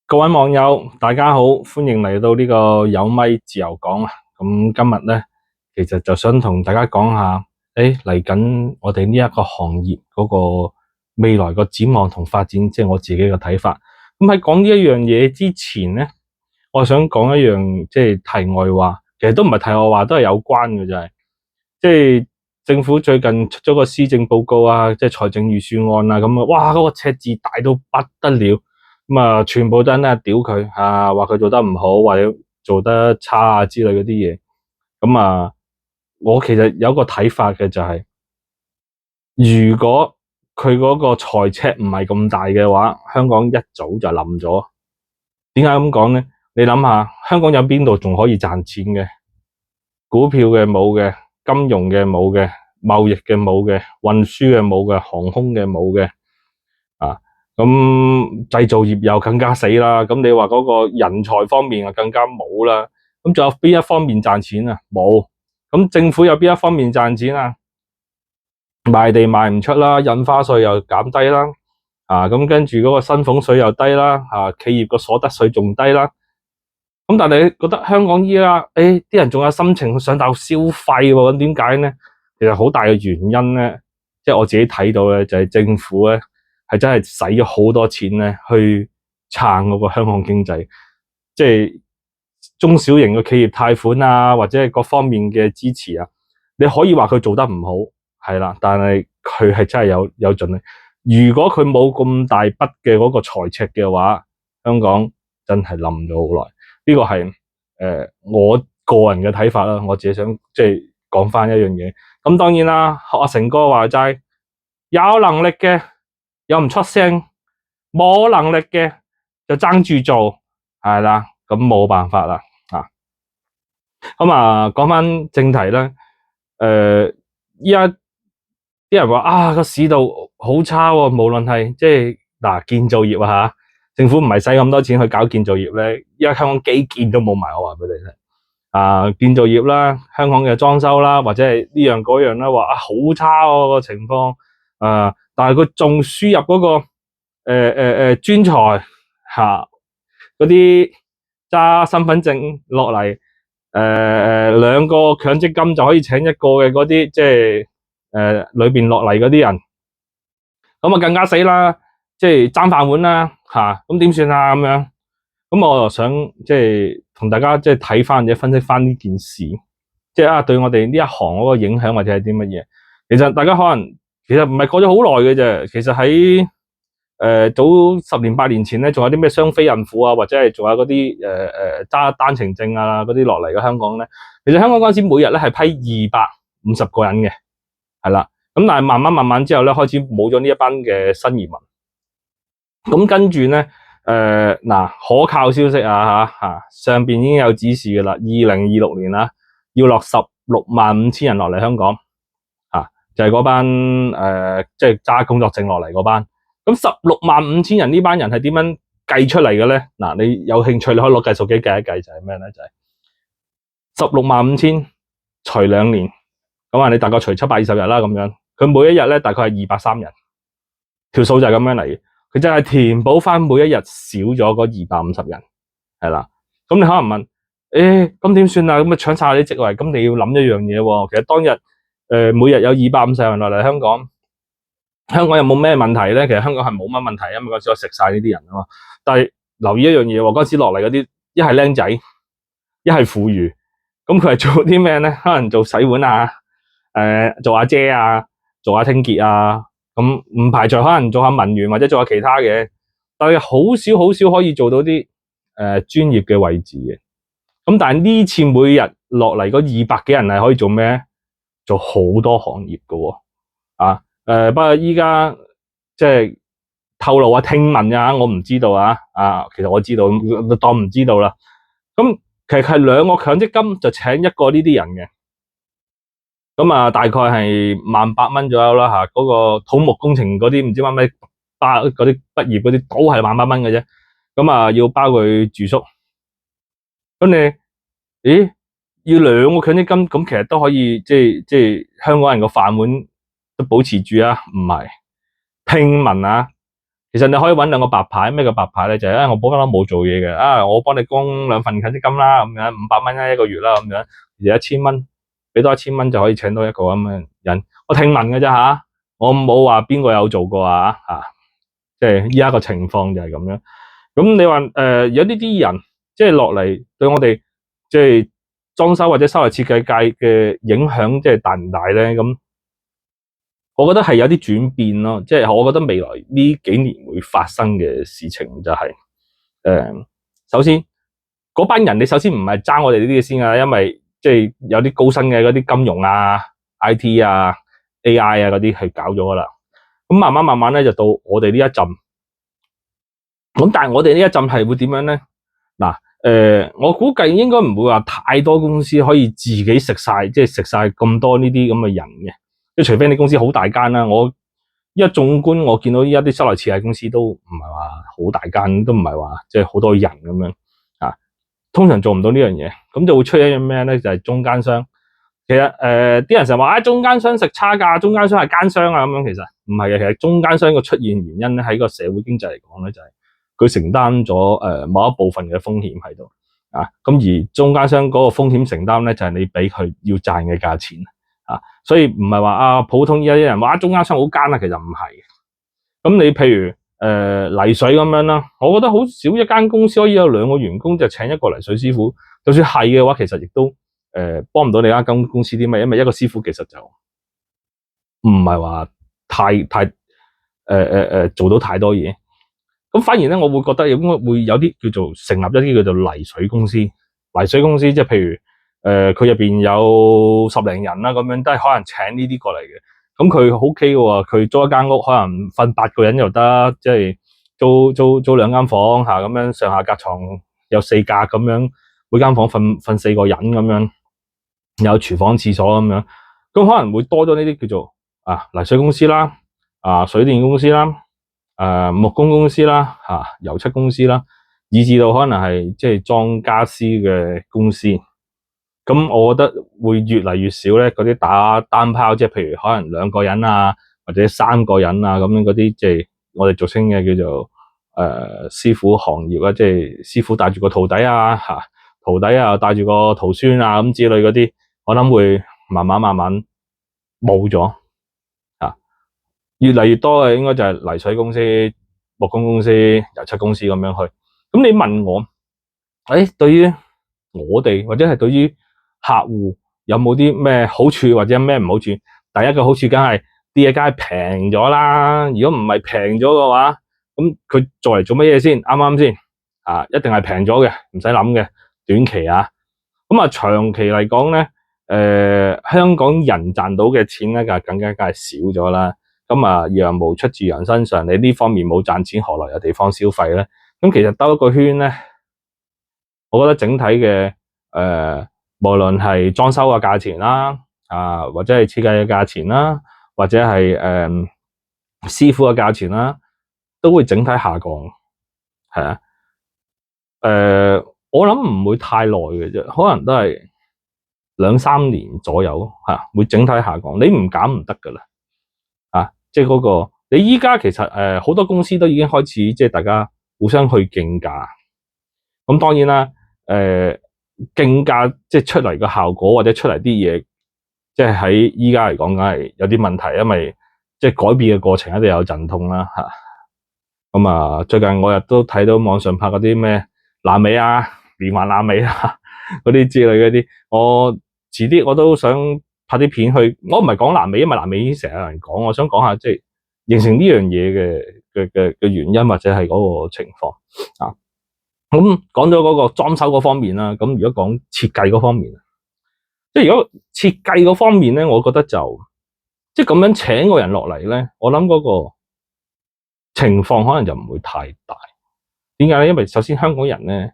各位網友，大家好，歡迎嚟到呢個有咪自由講啊！咁今日咧，其實就想同大家講下，嚟緊我哋呢一個行業嗰個未來個展望同發展，即係我自己嘅睇法。咁喺講呢一樣嘢之前咧，我想講一樣即係題外話，其實都唔係題外話，都係有關嘅就係，即係政府最近出咗個施政報告啊，即係財政預算案啊，咁啊，哇，嗰個赤字大到不得了。咁啊，全部都係咧屌佢啊，話佢做得唔好，或者做得差啊之類嗰啲嘢。咁啊，我其實有一個睇法嘅就係，如果佢嗰個財赤唔係咁大嘅話，香港一早就冧咗。點解咁講咧？你諗下，香港有邊度仲可以賺錢嘅？股票嘅冇嘅，金融嘅冇嘅，貿易嘅冇嘅，運輸嘅冇嘅，航空嘅冇嘅。咁製造業又更加死啦，咁你話嗰個人才方面啊更加冇啦，咁仲有邊一方面賺錢啊？冇。咁政府有邊一方面賺錢啊？賣地賣唔出啦，印花稅又減低啦，咁跟住嗰個薪俸稅又低啦，企業個所得稅仲低啦。咁但係你覺得香港依家啲人仲有心情去上大陸消費喎？咁點解咧？其實好大嘅原因咧，即係我自己睇到咧，就係政府咧。係真係使咗好多錢咧，去撐嗰個香港經濟，即係中小型嘅企業貸款啊，或者係各方面嘅支持啊。你可以話佢做得唔好，係啦，但係佢係真係有盡力。如果佢冇咁大筆嘅嗰個財赤嘅話，香港真係冧咗好耐。呢個係我個人嘅睇法啦。我自己想即係講翻一樣嘢。咁當然啦，學阿成哥話齋，有能力嘅又唔出聲，冇能力嘅就爭住做，係啦，咁冇辦法啦。咁講返正題啦。依家啲人話個市道好差喎，無論係即係建造業啊，政府唔係使咁多錢去搞建造業咧，依家香港基建都冇埋，我話俾你聽。建造業啦，香港嘅裝修啦，或者係呢樣嗰樣啦，話好差喎個情況。但係佢仲輸入嗰個專才嗰啲揸身份證落嚟，2個強積金就可以請一個嘅嗰啲，即係裏邊落嚟嗰啲人，咁更加死啦，即係爭飯碗啦咁點算啊咁樣？咁我就想即係同大家即係睇翻或者分析翻呢件事，即係對我哋呢一行嗰個影響或者係啲乜嘢？其實大家可能其實唔係過咗好耐嘅啫，其實喺早10年8年前咧，仲有啲咩雙非孕婦啊，或者係仲有嗰啲揸單程證啊嗰啲落嚟嘅香港咧，其實香港嗰陣時每日咧係批250個人嘅，係啦，咁但係慢慢之後咧，開始冇咗呢一班嘅新移民，咁跟住咧可靠消息上邊已經有指示㗎啦，2026年啦，要落165000人落嚟香港，就係嗰班即係揸工作證落嚟嗰班。咁165000人呢班人係點樣計出嚟嘅咧？你有興趣你可以攞計數機計一計，就係咩咧？就係165000除2年，咁你大概除720日啦咁樣。佢每一日咧大概係230人，條數就係咁樣嚟嘅。佢就係填補翻每一日少咗嗰250人，係啦。咁你可能問，咁點算啊？咁搶晒啲職位，咁你要諗一樣嘢喎。其實當日每日有250人落嚟香港。香港有冇咩問題咧？其實香港係冇乜問題，因為嗰時我食晒呢啲人啊嘛。但係留意一樣嘢喎，嗰時落嚟嗰啲一係僆仔，一係婦孺，咁佢係做啲咩咧？可能做洗碗啊，做阿姐啊，做下清潔啊，咁唔排除可能做下文員或者做下其他嘅，但係好少可以做到啲專業嘅位置嘅。咁但係呢次每日落嚟嗰200幾人係可以做咩？做好多行業㗎喎。不過依家即係透露聽聞啊，我唔知道其實我知道，當唔知道啦。咁其實係2個強積金就請一個呢啲人嘅，咁大概係18000蚊左右啦嗰個土木工程嗰啲唔知乜咩嗰啲畢業嗰啲都係18000蚊嘅啫。咁要包佢住宿，咁你要2個強積金，咁其實都可以即係香港人個飯碗都保持住啊？唔係，聽聞其實你可以搵兩個白牌，咩叫白牌咧？就係我本身冇做嘢嘅，我幫你供2份強積金啦，咁樣500蚊一個月啦，咁樣而1000蚊，俾多1000蚊就可以請到一個咁嘅人。我聽聞嘅啫吓，我冇話邊個有做過啊，即係依家個情況就係咁樣。咁你話有呢啲人即係落嚟對我哋即係裝修或者室內設計界嘅影響，即係大唔大咧？咁我覺得係有啲轉變咯，即係我覺得未來呢幾年會發生嘅事情就係首先嗰班人你首先唔係爭我哋呢啲先㗎，因為即係有啲高薪嘅嗰啲金融啊、IT 啊、AI 啊嗰啲係搞咗㗎啦。咁慢慢咧就到我哋呢一陣。咁但係我哋呢一陣係會點樣咧？嗱，我估計應該唔會話太多公司可以自己食晒，即係食晒咁多呢啲咁嘅人嘅。即係除非你公司好大間啦。我依家縱觀我見到依家啲室內設計公司都唔係話好大間，都唔係話即係好多人咁樣啊。通常做唔到呢樣嘢，咁就會出現咩咧？就係中間商。其實啲人成日話中間商食差價，中間商係奸商啊咁樣，其實唔係嘅。其實中間商個出現原因咧，喺個社會經濟嚟講咧，就係佢承擔咗某一部分嘅風險喺度啊。咁而中間商嗰個風險承擔咧，就係你俾佢要賺嘅價錢啊。所以唔係話普通依家啲人話中間商好奸啊，其實唔係。咁你譬如泥水咁樣啦，我覺得好少一間公司可以有2個員工就請一個泥水師傅。就算係嘅話，其實亦都幫唔到你間公司啲咩，因為一個師傅其實就唔係話太做到太多嘢。咁反而咧，我會覺得應該會有啲叫做成立一啲叫做泥水公司。泥水公司即係譬如佢入邊有10零人啦，咁樣都係可能請呢啲過嚟嘅。咁佢 OK 嘅喎，佢租一間屋可能瞓8個人又得，即係租2間房嚇，咁樣上下隔床有4格咁樣，每間房瞓4個人咁樣，有廚房廁所咁樣，咁可能會多咗呢啲叫做泥水公司啦，水電公司啦，木工公司啦，油漆公司啦，以至到可能係即係裝家私嘅公司。咁我覺得會越嚟越少咧，嗰啲打單拋，即係譬如可能2個人啊，或者3個人啊咁樣嗰啲，即係我哋俗稱嘅叫做師傅行業啊，即係師傅帶住個徒弟啊，徒弟啊帶住個徒孫啊咁之類嗰啲，我諗會慢慢冇咗啊，越嚟越多嘅應該就係泥水公司、木工公司、油漆公司咁樣去。咁你問我，對於我哋或者係對於客戶有冇啲咩好處或者咩唔好處？第一個好處梗係啲嘢梗係平咗啦。如果唔係平咗嘅話，咁佢做嚟做乜嘢先？啱啱先？一定係平咗嘅，唔使諗嘅。短期啊，咁長期嚟講咧，香港人賺到嘅錢咧，梗係少咗啦。咁羊毛出自羊身上，你呢方面冇賺錢，何來有地方消費咧？咁其實兜一個圈咧，我覺得整體嘅無論係裝修嘅價錢啦，或者係設計嘅價錢啦，或者係師傅嘅價錢啦，都會整體下降，係啊。我諗唔會太耐嘅啫，可能都係2-3年左右會整體下降。你唔減唔得噶啦，即係嗰個你依家其實好多公司都已經開始即係大家互相去競價。咁當然啦，競價即係出嚟個效果或者出嚟啲嘢，即係喺依家嚟講，梗係有啲問題，因為即係改變嘅過程一定有陣痛啦吓。咁最近我亦都睇到網上拍嗰啲咩爛尾啊、連環爛尾啊嗰啲之類嗰啲，我遲啲我都想拍啲片去。我唔係講爛尾，因為爛尾已經成日有人講，我想講下即係形成呢樣嘢嘅原因或者係嗰個情況啊。咁講咗嗰個裝修嗰方面啦，咁如果講設計嗰方面，即係如果設計嗰方面咧，我覺得就即係咁樣請個人落嚟咧，我諗嗰個情況可能就唔會太大。點解咧？因為首先香港人咧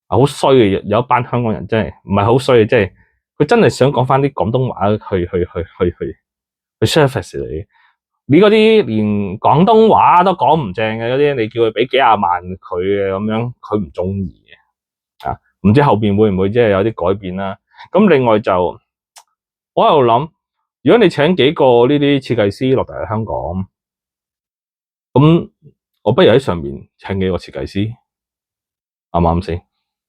好衰嘅，有一班香港人真係唔係好衰嘅，即係佢真係想講翻啲廣東話去 service 你。你嗰啲連廣東話都講唔正嘅嗰啲，你叫佢俾幾廿萬佢嘅咁樣，佢唔中意嘅。唔知後邊會唔會即係有啲改變啦？咁另外就我喺度諗，如果你請幾個呢啲設計師落嚟香港，咁我不如喺上面請幾個設計師，啱唔啱先？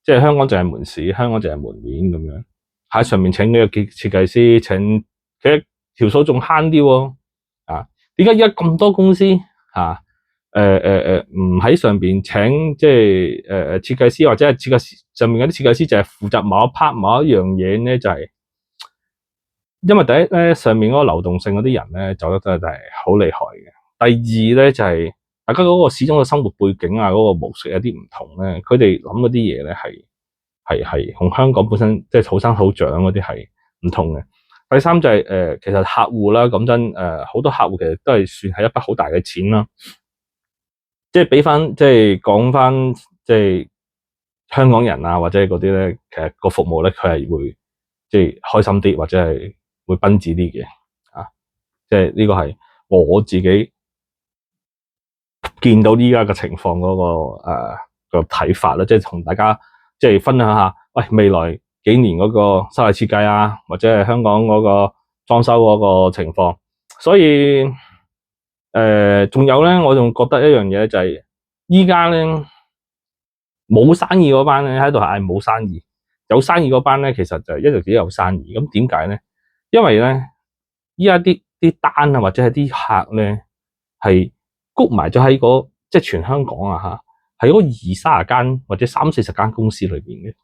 即係香港淨係門市，香港淨係門面咁樣，喺上面請幾個設計師，其實條數仲慳啲喎。啊，點解而家咁多公司唔喺上邊請即係設計師，或者係設計師上面嗰啲設計師就係負責某一 part 某一樣嘢咧，就係因為第一咧，上面嗰個流動性嗰啲人咧走得真係好厲害嘅。第二咧就係大家嗰個始終嘅生活背景啊，嗰個模式有啲唔同咧，佢哋諗嗰啲嘢咧係同香港本身即係土生土長嗰啲係唔同嘅。第三就係其實客戶啦，講真好多客戶其實都係算係一筆好大嘅錢啦。即係俾翻，即係講翻，即係香港人啊，或者嗰啲咧，其實個服務咧，佢係會即係開心啲，或者係會賓至啲嘅啊。即係呢個係我自己見到依家嘅情況嗰個睇法啦，即係同大家即係分享下，喂，未來幾年嗰個室內設計啊，或者係香港嗰個裝修嗰個情況。所以仲有咧，我仲覺得一樣嘢就係依家咧冇生意嗰班咧喺度嗌冇生意，有生意嗰班咧其實就一直都有生意。咁點解咧？因為咧依家啲單啊，或者係啲客咧係谷埋咗喺即係全香港啊嚇，喺嗰20-30間或者30-40間公司裏邊嘅，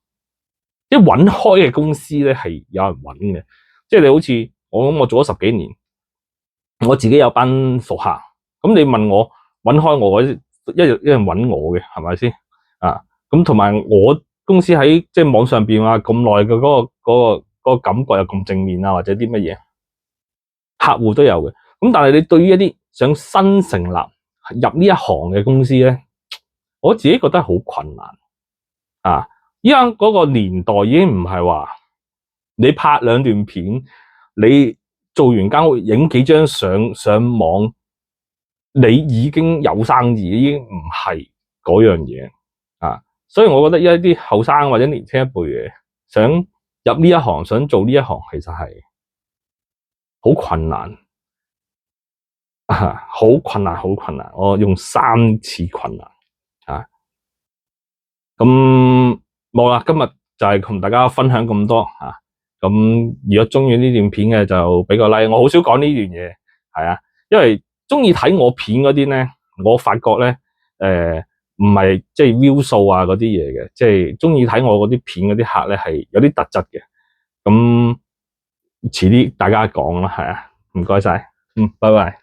即係揾開嘅公司咧係有人揾嘅。即係你好似我做咗10幾年。我自己有班熟客，咁你問我揾開我一人揾我嘅，係咪先啊？咁同埋我公司喺即係網上邊啊咁耐嘅嗰個感覺又咁正面啊，或者啲乜嘢客戶都有嘅。咁但係你對於一啲想新成立入呢一行嘅公司咧，我自己覺得好困難啊！依家嗰個年代已經唔係話你拍兩段片，你做完間屋影幾張相上網，你已經有生意，已經唔係嗰樣嘢啊！所以我覺得依啲後生或者年輕一輩嘅想入呢一行，想做呢一行，其實係好困難啊！好困難，好困難，我用3次困難啊！咁冇啦，今日就係同大家分享咁多啊！咁如果中意呢段片嘅就俾個 like，我好少講呢段嘢，係啊，因為中意睇我片嗰啲咧，我發覺咧，唔係即係 view 數啊嗰啲嘢嘅，即係中意睇我嗰啲片嗰啲客咧係有啲特質嘅，咁遲啲大家講啦，係啊，唔該晒，拜拜。